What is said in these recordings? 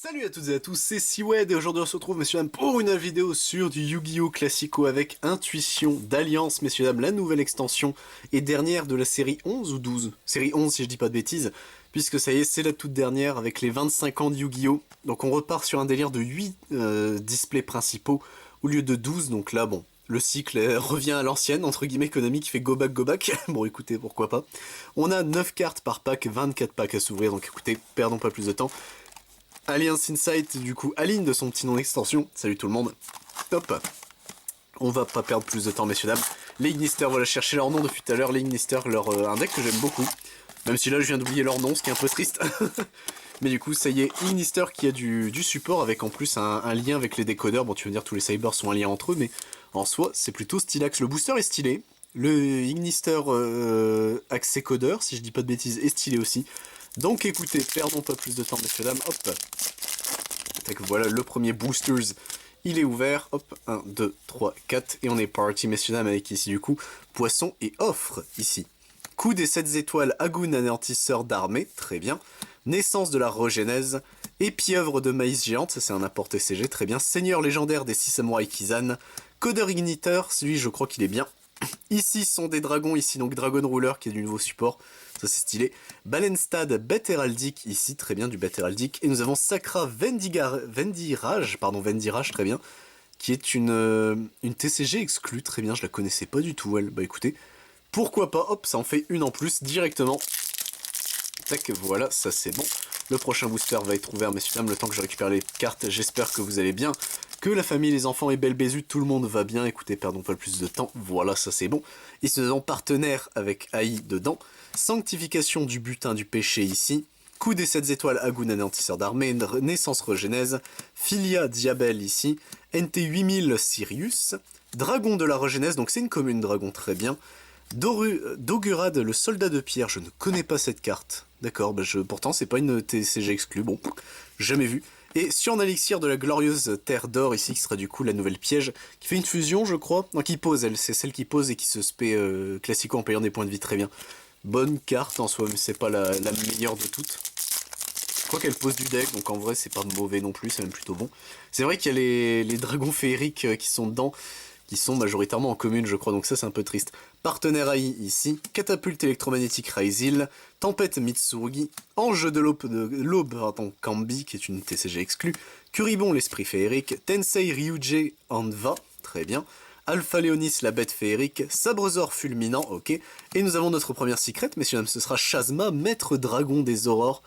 Salut à toutes et à tous, c'est Siwed et aujourd'hui on se retrouve messieurs dames pour une vidéo sur du Yu-Gi-Oh! Classico avec Intuition d'Alliance, messieurs dames, la nouvelle extension et dernière de la série 11 ou 12? Série 11 si je dis pas de bêtises, puisque ça y est, c'est la toute dernière avec les 25 ans de Yu-Gi-Oh! Donc on repart sur un délire de 8 displays principaux au lieu de 12, donc là bon, le cycle revient à l'ancienne, entre guillemets, Konami qui fait go back, bon écoutez, pourquoi pas. On a 9 cartes par pack, 24 packs à s'ouvrir, donc écoutez, perdons pas plus de temps. Alliance Insight, du coup, Aline de son petit nom d'extension. Salut tout le monde. Top. On va pas perdre plus de temps, messieurs, dames. Les Ignister, voilà, chercher leur nom depuis tout à l'heure. Les Ignister, un deck que j'aime beaucoup. Même si là, je viens d'oublier leur nom, ce qui est un peu triste. Mais du coup, ça y est, Ignister qui a du support avec en plus un lien avec les décodeurs. Bon, tu veux dire, tous les Cybers sont un lien entre eux, mais en soi, c'est plutôt stylax. Le booster est stylé. Le Ignister accès codeur, si je dis pas de bêtises, est stylé aussi. Donc écoutez, perdons pas plus de temps, messieurs, dames, hop. Tac, voilà, le premier boosters, il est ouvert, hop, 1, 2, 3, 4, et on est parti, messieurs, dames, avec ici, du coup, poisson et offre, ici. Coup des 7 étoiles, Agun anéantisseur d'armée, très bien. Naissance de la Regénèse, épiœuvre de maïs géante, ça c'est un apport TCG, très bien. Seigneur légendaire des 6 samouraïs Kizan, codeur igniteur, celui je crois qu'il est bien. Ici sont des dragons, ici donc Dragon Ruler qui est du nouveau support, ça c'est stylé. Balenstad, Bête Héraldique, ici très bien du Bête Héraldique. Et nous avons Sacra Vendirage, très bien, qui est une TCG exclue, très bien, je la connaissais pas du tout elle. Bah écoutez, pourquoi pas, hop, ça en fait une en plus directement. Tac, voilà, ça c'est bon. Le prochain booster va être ouvert, messieurs dames, le temps que je récupère les cartes, j'espère que vous allez bien, que la famille, les enfants et belle Bézu, tout le monde va bien, écoutez, perdons pas plus de temps, voilà, ça c'est bon. Ici nous avons partenaire avec AI dedans, sanctification du butin du péché ici, coup des 7 étoiles Agun anéantisseur d'armée, naissance Regénèse, Filia Diabel ici, NT 8000 Sirius, dragon de la Regénèse, donc c'est une commune dragon, très bien. Dogurad, le soldat de pierre, je ne connais pas cette carte. D'accord, bah pourtant c'est pas une TCG exclue, bon, jamais vu. Et sur un élixir de la glorieuse terre d'or ici, qui sera du coup la nouvelle piège, qui fait une fusion je crois, non qui pose elle, c'est celle qui pose et qui se spé classico en payant des points de vie, très bien. Bonne carte en soi, mais c'est pas la meilleure de toutes. Je crois qu'elle pose du deck, donc en vrai c'est pas mauvais non plus, c'est même plutôt bon. C'est vrai qu'il y a les dragons féeriques qui sont dedans, qui sont majoritairement en commune je crois, donc ça c'est un peu triste. Partenaire AI ici, catapulte électromagnétique Raizil, tempête Mitsurugi, ange de l'aube Kambi qui est une TCG exclue, Curibon l'esprit féerique, Tensei Ryuji Anva, très bien, Alpha Léonis la bête féerique, Sabrezor fulminant, ok, et nous avons notre première secret, messieurs dames, ce sera Chasma, maître dragon des aurores.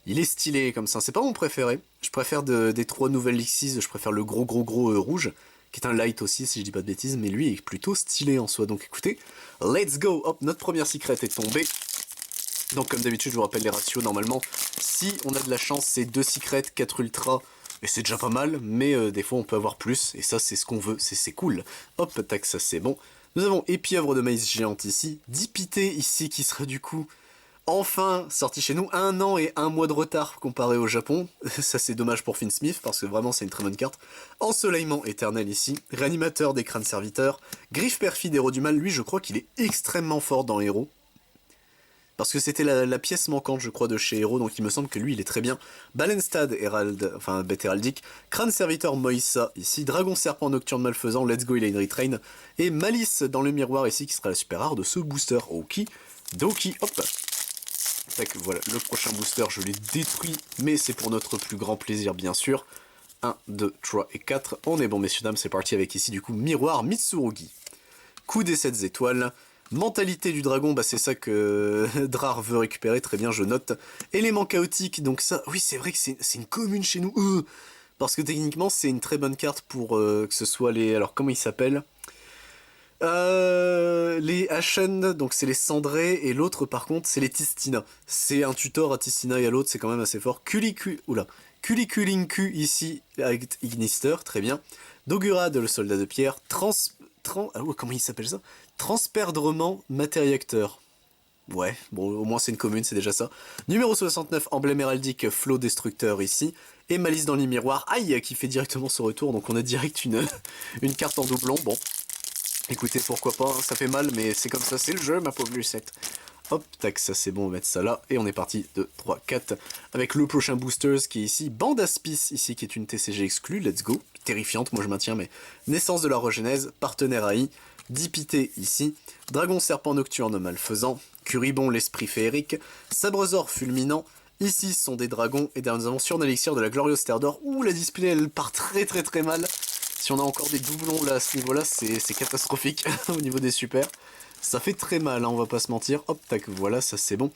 Il est stylé comme ça, c'est pas mon préféré, je préfère des 3 nouvelles Lixis, je préfère le gros rouge, qui est un light aussi si je dis pas de bêtises, mais lui est plutôt stylé en soi, donc écoutez, let's go. Hop, notre première secret est tombée, donc comme d'habitude je vous rappelle les ratios, normalement, si on a de la chance c'est 2 secrets, 4 ultra, et c'est déjà pas mal, mais des fois on peut avoir plus, et ça c'est ce qu'on veut, c'est cool. Hop, tac, ça c'est bon. Nous avons épièvre de maïs géante ici, Dipité ici qui sera du coup enfin sorti chez nous, 1 an et 1 mois de retard comparé au Japon, ça c'est dommage pour Finn Smith parce que vraiment c'est une très bonne carte. Ensoleillement éternel ici, réanimateur des crânes serviteurs, griffe perfide héros du mal, lui je crois qu'il est extrêmement fort dans Héros. Parce que c'était la pièce manquante je crois de chez Héros, donc il me semble que lui il est très bien. Balenstad, Hérald, enfin bête héraldique, crâne serviteur Moïsa ici, dragon serpent nocturne malfaisant, let's go il a une retrain, et Malice dans le miroir ici qui sera la super rare de ce booster. Ok, doki, hop. Tac, voilà, le prochain booster, je l'ai détruit, mais c'est pour notre plus grand plaisir, bien sûr. 1, 2, 3 et 4. On est bon, messieurs, dames, c'est parti avec ici, du coup, Miroir Mitsurugi. Coup des 7 étoiles. Mentalité du dragon, bah c'est ça que Drar veut récupérer, très bien, je note. Élément chaotique, donc ça, oui, c'est vrai que c'est une commune chez nous. Parce que techniquement, c'est une très bonne carte pour que ce soit les... Alors, comment ils s'appellent ? Les Ashen, donc c'est les Cendrés, et l'autre par contre c'est les Tistina. C'est un tutor à Tistina et à l'autre, c'est quand même assez fort. Kulikulinku ici avec Ignister, très bien. Dogurad, le soldat de pierre. Comment il s'appelle ça? Transperdrement matériacteur. Ouais, bon au moins c'est une commune, c'est déjà ça. Numéro 69, emblème héraldique, flot destructeur ici. Et Malice dans les miroirs, aïe, qui fait directement ce retour, donc on a direct une carte en doublon, bon. Écoutez, pourquoi pas, hein, ça fait mal, mais c'est comme ça, c'est le jeu, ma pauvre Lucette. hop, tac, ça c'est bon, on va mettre ça là, et on est parti, 2, 3, 4, avec le prochain Boosters qui est ici, Bandaspice, ici, qui est une TCG exclue, let's go, terrifiante, moi je maintiens, mais Naissance de la Regenèse, Partenaire AI, Dipité ici, Dragon Serpent Nocturne Malfaisant, Curibon l'Esprit Féerique, Sabrezor Fulminant, ici ce sont des dragons, et derrière nous avons Sur Elixir de la Glorieuse Terre d'Or, ouh la display elle part très mal, si on a encore des doublons là à ce niveau là, c'est catastrophique au niveau des super. Ça fait très mal, hein, on va pas se mentir. Hop, tac, voilà, ça c'est bon.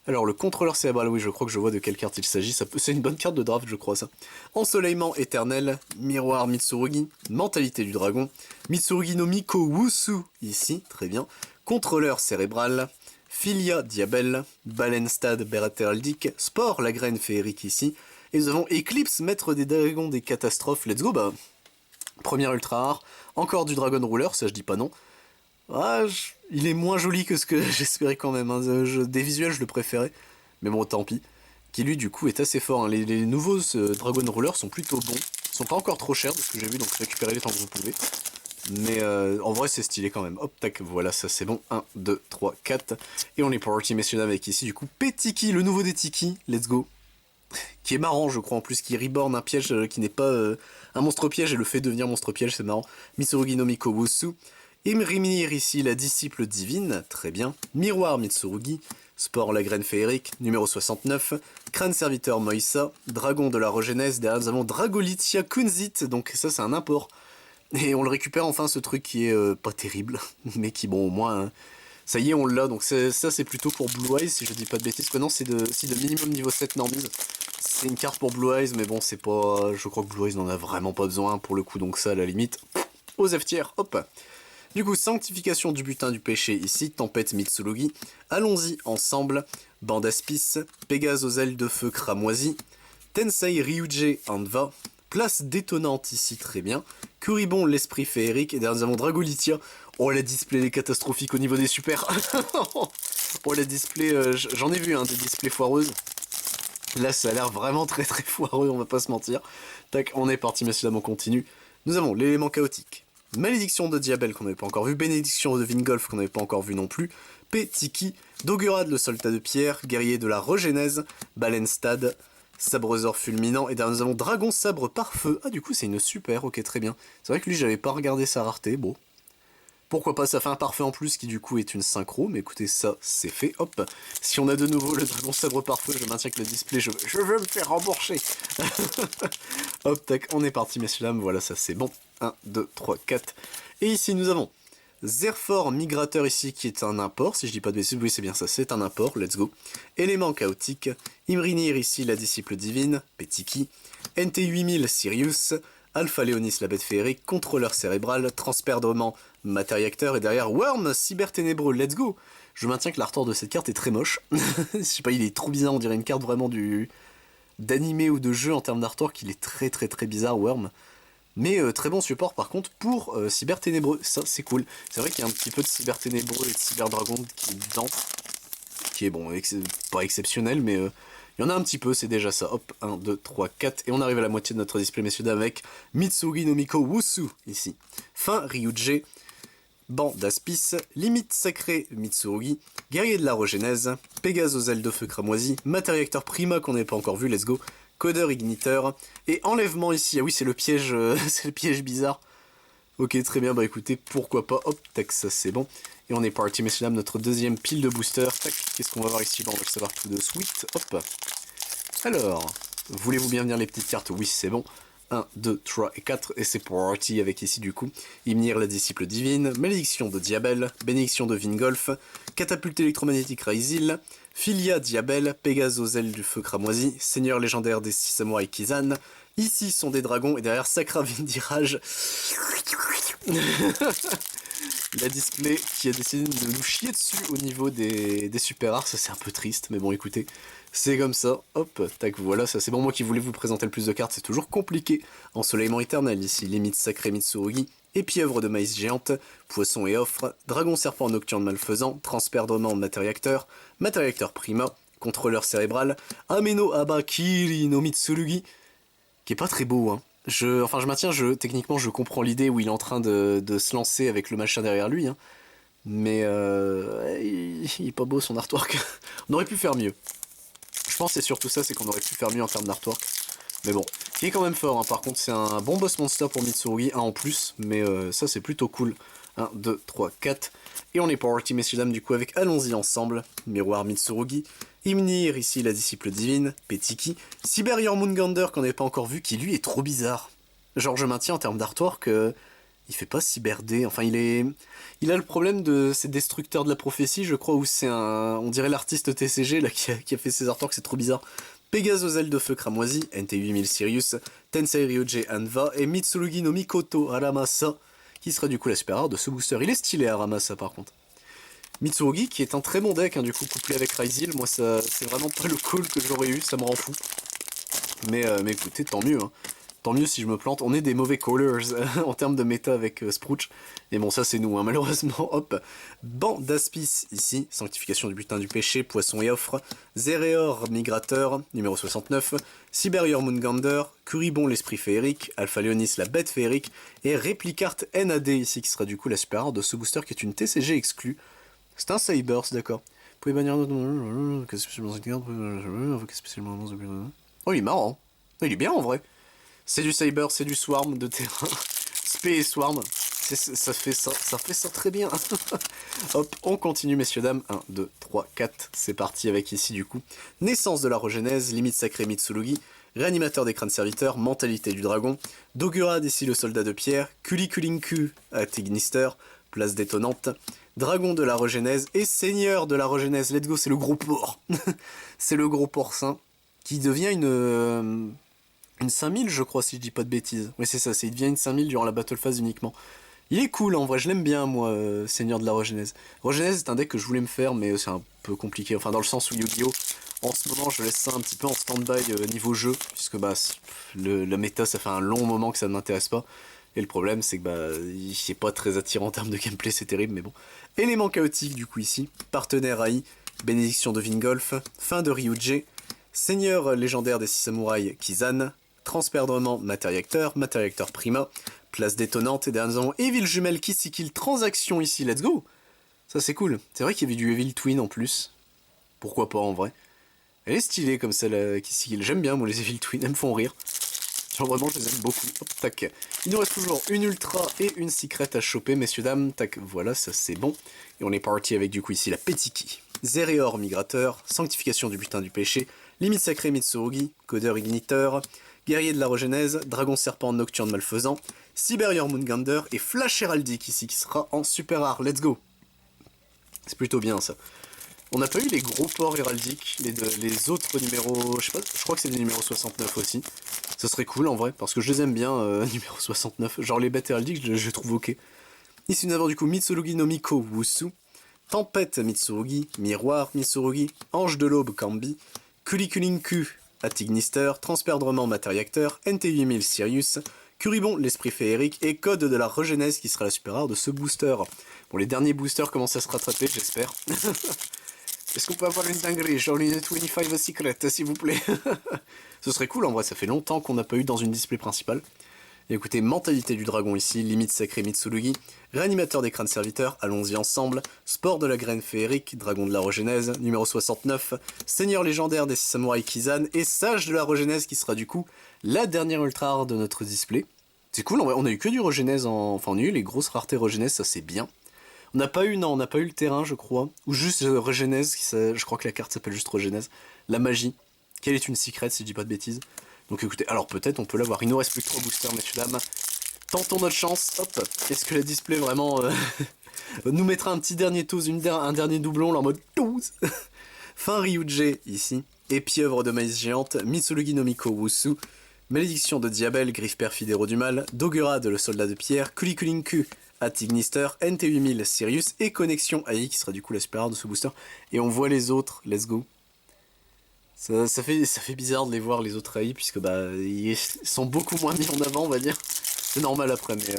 Alors, le contrôleur cérébral, oui, je crois que je vois de quelle carte il s'agit. C'est une bonne carte de draft, je crois, ça. Ensoleillement éternel, miroir Mitsurugi, mentalité du dragon, Mitsurugi no Miko Wusu, ici, très bien. Contrôleur cérébral, Filia Diabel, Balenstad Beret Heraldique, Sport la graine féerique ici. Et nous avons Eclipse, maître des dragons des catastrophes. Let's go, bah. Première ultra rare, encore du Dragon Ruler, ça je dis pas non. Ah, il est moins joli que ce que j'espérais quand même, hein. Des visuels je le préférais, mais bon tant pis. Qui lui du coup est assez fort, hein. Les nouveaux Dragon Ruler sont plutôt bons, ils sont pas encore trop chers de ce que j'ai vu, donc récupérez-les tant que vous pouvez. Mais en vrai c'est stylé quand même, hop tac, voilà ça c'est bon, 1, 2, 3, 4. Et on est parti messieurs dames avec ici du coup Petiki, le nouveau des Tiki, let's go. Qui est marrant je crois en plus, qui reborn un piège qui n'est pas un monstre piège et le fait devenir monstre piège, c'est marrant. Mitsurugi no Miko Wusu. Imrimnir ici la disciple divine, très bien. Miroir Mitsurugi, Sport la graine féerique, numéro 69. Crâne serviteur Moïsa, Dragon de la Regenèse, derrière nous avons Dragolitia Kunzit, donc ça c'est un import. Et on le récupère enfin ce truc qui est pas terrible, mais qui bon au moins... Hein, ça y est on l'a, donc ça c'est plutôt pour Blue Eyes si je dis pas de bêtises, que non c'est de minimum niveau 7 normise. C'est une carte pour Blue Eyes, mais bon c'est pas... Je crois que Blue Eyes n'en a vraiment pas besoin pour le coup, donc ça à la limite. Aux F-tiers, hop. Du coup, sanctification du butin du péché ici, tempête Mitsurugi. Allons-y ensemble. Bandaspice, Pégase aux ailes de feu cramoisi, Tensei Ryuji Anva, place détonnante ici, très bien. Curibon l'esprit féerique, et derrière nous avons Dragolitia. Oh la display est catastrophique au niveau des super. Oh la display, j'en ai vu hein, des displays foireuses. Là ça a l'air vraiment très foireux, on va pas se mentir. Tac, on est parti messieurs dames, on continue. Nous avons l'élément chaotique. Malédiction de Diabel qu'on n'avait pas encore vu, Bénédiction de Vingolf qu'on n'avait pas encore vu non plus, Petiki, Dogurad le soldat de pierre, Guerrier de la Regenèse, Balenstad, Sabrezor fulminant, et derrière nous avons Dragon sabre par feu. Ah du coup c'est une super, ok très bien. C'est vrai que lui j'avais pas regardé sa rareté, bon. Pourquoi pas, ça fait un parfait en plus qui du coup est une synchro, mais écoutez ça c'est fait, hop. Si on a de nouveau le Dragon sabre par feu, je maintiens que le display, je veux me faire rembourser. Hop tac, on est parti messieurs dames, voilà ça c'est bon. 1, 2, 3, 4. Et ici nous avons Zerfor Migrateur ici qui est un import, si je dis pas de bêtises, oui c'est bien ça, c'est un import, let's go. Élément chaotique, Imrinir ici la disciple divine, Petiki, NT8000 Sirius, Alpha Léonis la bête féerique, contrôleur cérébral, transperdement matériacteur, et derrière Worm cyberténébreux, let's go. Je maintiens que l'artwork de cette carte est très moche, je sais pas, il est trop bizarre, on dirait une carte vraiment d'animé ou de jeu en termes d'artwork, il est très bizarre Worm. Mais très bon support par contre pour Cyber Ténébreux, ça c'est cool. C'est vrai qu'il y a un petit peu de Cyber Ténébreux et de Cyber Dragon qui est dedans, qui est bon, pas exceptionnel, mais il y en a un petit peu, c'est déjà ça. Hop, 1, 2, 3, 4, et on arrive à la moitié de notre display messieurs dames avec Mitsurugi no Miko Wusu, ici. Fin Ryuji, Bandaspice, Limite sacrée Mitsurugi, Guerrier de la Regenèse, Pégase aux ailes de feu cramoisi, Matériacteur Prima qu'on n'avait pas encore vu, let's go. Codeur igniteur, et enlèvement ici, ah oui c'est le piège c'est le piège bizarre. Ok très bien, bah écoutez, pourquoi pas, hop, tac, ça c'est bon. Et on est parti messieurs dames, notre deuxième pile de booster, tac, qu'est-ce qu'on va voir ici, bah, on va le savoir tout de suite, hop. Alors, voulez-vous bien venir les petites cartes, oui c'est bon. 1, 2, 3 et 4, et c'est parti avec ici du coup, Ymnir la disciple divine, Malédiction de Diabel, Bénédiction de Vingolf, Catapulte électromagnétique Raizil, Filia Diabel, Pégase aux ailes du feu cramoisi, Seigneur légendaire des 6 samouraïs Kizan, ici sont des dragons, et derrière Sacra Vindirage, la display qui a décidé de nous chier dessus au niveau des super rares, ça c'est un peu triste, mais bon écoutez, c'est comme ça, hop, tac, voilà, ça c'est bon, moi qui voulais vous présenter le plus de cartes, c'est toujours compliqué. Ensoleillement éternel ici, Limite sacrée Mitsurugi, Épièvre de maïs géante, Poisson et offre, Dragon serpent nocturne malfaisant, Transperdement matériacteur, Matériacteur prima, Contrôleur cérébral, Ameno Abakiri no Mitsurugi, qui est pas très beau, hein. Enfin je maintiens, techniquement je comprends l'idée où il est en train de se lancer avec le machin derrière lui, hein. Mais il est pas beau son artwork. On aurait pu faire mieux. Je pense que c'est surtout ça, c'est qu'on aurait pu faire mieux en termes d'artwork. Mais bon, il est quand même fort, hein. Par contre c'est un bon boss monster pour Mitsurugi, un en plus, mais ça c'est plutôt cool. 1, 2, 3, 4. Et on est parti, messieurs dames, du coup avec Allons-y ensemble, Miroir Mitsurugi, Ymnir, ici la disciple divine, Petiki, Cyber Jormungandr qu'on n'avait pas encore vu, qui lui est trop bizarre. Genre je maintiens en termes d'artwork, il fait pas Cyber D, enfin il a le problème de ces destructeurs de la prophétie, je crois, où c'est on dirait l'artiste TCG là, qui a fait ses artworks, c'est trop bizarre. Pegasus Aile de Feu Cramoisi, NT8000 Sirius, Tensei Ryuji Anva et Mitsurugi no Mikoto Aramasa, qui sera du coup la super rare de ce booster. Il est stylé Aramasa par contre. Mitsurugi qui est un très bon deck, hein, du coup couplé avec Ryzil, moi ça c'est vraiment pas le call que j'aurais eu, ça me rend fou. Mais écoutez, tant mieux, hein. Tant mieux si je me plante. On est des mauvais callers en termes de méta avec Sprouch. Et bon, ça c'est nous, hein, malheureusement. Hop. Ban d'Aspis, ici. Sanctification du butin du péché, poisson et offre. Zéréor, migrateur, numéro 69. Cyber Jormungandr, Curibon, l'esprit féerique. Alpha Leonis, la bête féerique. Et Réplicarte NAD, ici, qui sera du coup la super rare de ce booster, qui est une TCG exclue. C'est un Cybers, d'accord. Vous pouvez bannir notre... Oh, il est marrant. Il est bien en vrai. C'est du Cyber, c'est du Swarm de terrain. Spé et Swarm. Ça fait ça très bien. Hop, on continue, messieurs, dames. 1, 2, 3, 4. C'est parti avec ici, du coup. Naissance de la Regenèse, limite sacrée Mitsurugi, réanimateur des crânes serviteurs, mentalité du dragon, Dogurad, ici le soldat de pierre, Kulikulinku, Atignister, place détonnante, dragon de la Regenèse et seigneur de la Regenèse. Let's go, c'est le gros porc. C'est le gros porcin qui devient une 5000 je crois si je dis pas de bêtises. Oui c'est ça, il devient une 5000 durant la battle phase uniquement. Il est cool en vrai, je l'aime bien moi, Seigneur de la Regenèse. Regenèse c'est un deck que je voulais me faire mais c'est un peu compliqué, enfin dans le sens où Yu-Gi-Oh! En ce moment je laisse ça un petit peu en stand-by niveau jeu, puisque bah la méta ça fait un long moment que ça ne m'intéresse pas. Et le problème c'est que bah il est pas très attirant en termes de gameplay, c'est terrible mais bon. Élément chaotique du coup ici, partenaire AI, bénédiction de Vingolf, fin de Ryuji, Seigneur légendaire des 6 samouraïs Kizan, transperdrement matériacteur prima, place détonnante et dernièrement Evil jumelle Kissikil transaction ici, let's go. Ça c'est cool, c'est vrai qu'il y avait du Evil Twin en plus, pourquoi pas en vrai. Elle est stylée comme ça la Kissikil, j'aime bien moi les Evil Twin, elles me font rire. Genre vraiment je les aime beaucoup, hop tac. Il nous reste toujours une ultra et une secret à choper messieurs dames, tac voilà ça c'est bon. Et on est parti avec du coup ici la Petiki. Zéréor migrateur, sanctification du butin du péché, limite sacrée Mitsurugi, codeur igniteur, guerrier de la Regenèse, dragon serpent nocturne malfaisant, Cyber Jormungandr et Flash Heraldic ici qui sera en super rare, let's go. C'est plutôt bien ça. On n'a pas eu les gros ports héraldiques, les autres numéros, je sais pas, je crois que c'est les numéros 69 aussi. Ça serait cool en vrai, parce que je les aime bien, numéro 69. Genre les bêtes héraldiques, je les trouve ok. Ici nous avons du coup Mitsurugi no Miko Wusu, Tempête Mitsurugi, Miroir Mitsurugi, Ange de l'Aube Kambi, Kulikulinku Atignister, Transperdrement matériacteur, NT8000 Sirius, Curibon l'esprit féerique et Code de la Regenèse qui sera la super rare de ce booster. Bon les derniers boosters commencent à se rattraper j'espère. Est-ce qu'on peut avoir une dinguerie, genre une 25 secret s'il vous plaît. Ce serait cool en vrai, ça fait longtemps qu'on n'a pas eu dans une display principale. Et écoutez, mentalité du dragon ici, limite sacrée Mitsurugi, réanimateur des crânes serviteurs, allons-y ensemble, sport de la graine féerique, dragon de la Regenèse, numéro 69, seigneur légendaire des 6 samouraïs Kizan, et sage de la Regenèse qui sera du coup la dernière ultra rare de notre display. C'est cool, on a eu que du Regenèse, enfin on a eu les grosses raretés Regenèse, ça c'est bien. On n'a pas eu, non, on n'a pas eu le terrain je crois, ou juste Regenèse, je crois que la carte s'appelle juste Regenèse, la magie, quelle est une secret si je dis pas de bêtises. Donc écoutez, alors peut-être on peut l'avoir, il nous reste plus que 3 boosters messieurs dames. Tentons notre chance, hop, est-ce que la display vraiment nous mettra un petit dernier toast, un dernier doublon là en mode 12. Fin Ryuji ici, et pieuvre de maïs géante, Mitsurugi no Miko Wusu, malédiction de Diabel, griffe perfide héros du mal, Dogurad le soldat de pierre, Kulikulinku Atignister, NT8000 Sirius et connexion AI qui sera du coup la super rare de ce booster. Et on voit les autres, let's go. Ça fait bizarre de les voir les autres AI puisque bah ils sont beaucoup moins mis en avant on va dire. C'est normal après mais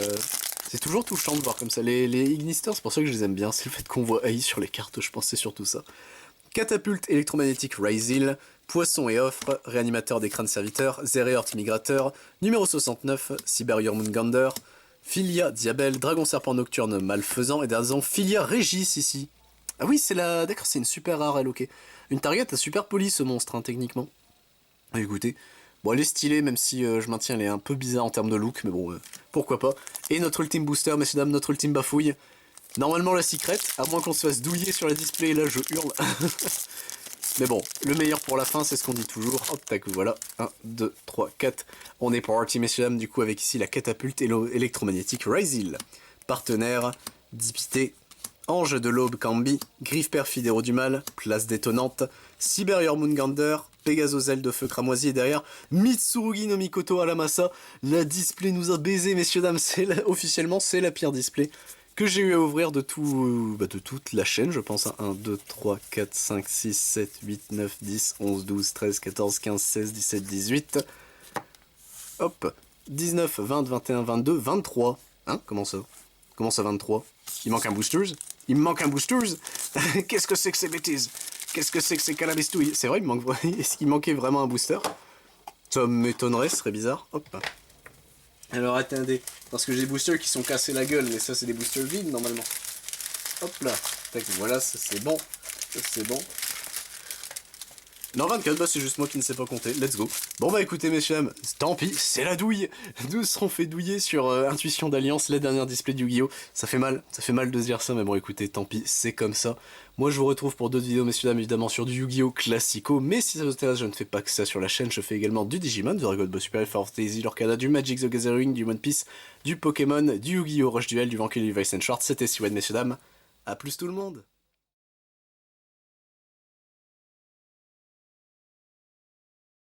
c'est toujours touchant de voir comme ça. Les Ignisters c'est pour ça que je les aime bien, c'est le fait qu'on voit AI sur les cartes, je pense c'est surtout ça. Catapulte électromagnétique Ryzil, poisson et offre, réanimateur des crânes serviteurs, Zéréort migrateur, numéro 69, Cyber Jormungandr, Philia Diabelle, Dragon Serpent Nocturne Malfaisant, et derrière Philia Régis ici. Ah oui, c'est la... D'accord, c'est une super rare, elle, ok. Une target à super poli, ce monstre, hein, techniquement. Écoutez, bon, elle est stylée, même si je maintiens, elle est un peu bizarre en termes de look, mais bon, pourquoi pas. Et notre ultime booster, messieurs dames, notre ultime bafouille. Normalement la secret, à moins qu'on se fasse douiller sur la display, là je hurle. Mais bon, le meilleur pour la fin, c'est ce qu'on dit toujours. Hop, tac, voilà. 1, 2, 3, 4. On est parti, messieurs dames, du coup, avec ici la catapulte électromagnétique Ryzil. Partenaire, Dipité, Ange de l'Aube Cambi, Griffe perfide héros du mal, Place détonnante, Cyber Jormungandr, Pegasozel de feu cramoisi, et derrière Mitsurugi no Mikoto Alamasa. La display nous a baisé, messieurs dames, officiellement c'est la pire display que j'ai eu à ouvrir de toute la chaîne, je pense. 1, 2, 3, 4, 5, 6, 7, 8, 9, 10, 11, 12, 13, 14, 15, 16, 17, 18... Hop, 19, 20, 21, 22, 23. Hein? Comment ça? Comment ça 23? Il manque un boosters? Il me manque un boosters? Qu'est-ce que c'est que ces bêtises? Qu'est-ce que c'est que ces calabestouilles? C'est vrai, est-ce qu'il manquait vraiment un booster? Ça m'étonnerait, ce serait bizarre. Hop. Alors attendez, parce que j'ai des boosters qui sont cassés la gueule, mais ça c'est des boosters vides normalement. Hop là, tac, voilà, ça c'est bon. Ça c'est bon. Non, 24, bah c'est juste moi qui ne sais pas compter, let's go. Bon bah écoutez messieurs dames, tant pis, c'est la douille. Nous serons fait douiller sur Intuition d'Alliance, la dernière display du Yu-Gi-Oh! Ça fait mal de se dire ça, mais bon écoutez, tant pis, c'est comme ça. Moi je vous retrouve pour d'autres vidéos messieurs dames, évidemment sur du Yu-Gi-Oh! Classico, mais si ça vous intéresse, je ne fais pas que ça sur la chaîne, je fais également du Digimon, du Dragon Ball Super, Final Fantasy, l'Orcana, du Magic the Gathering, du One Piece, du Pokémon, du Yu-Gi-Oh! Rush Duel, du Vankey, du Vice and Short. C'était Siwen messieurs dames, à plus tout le monde.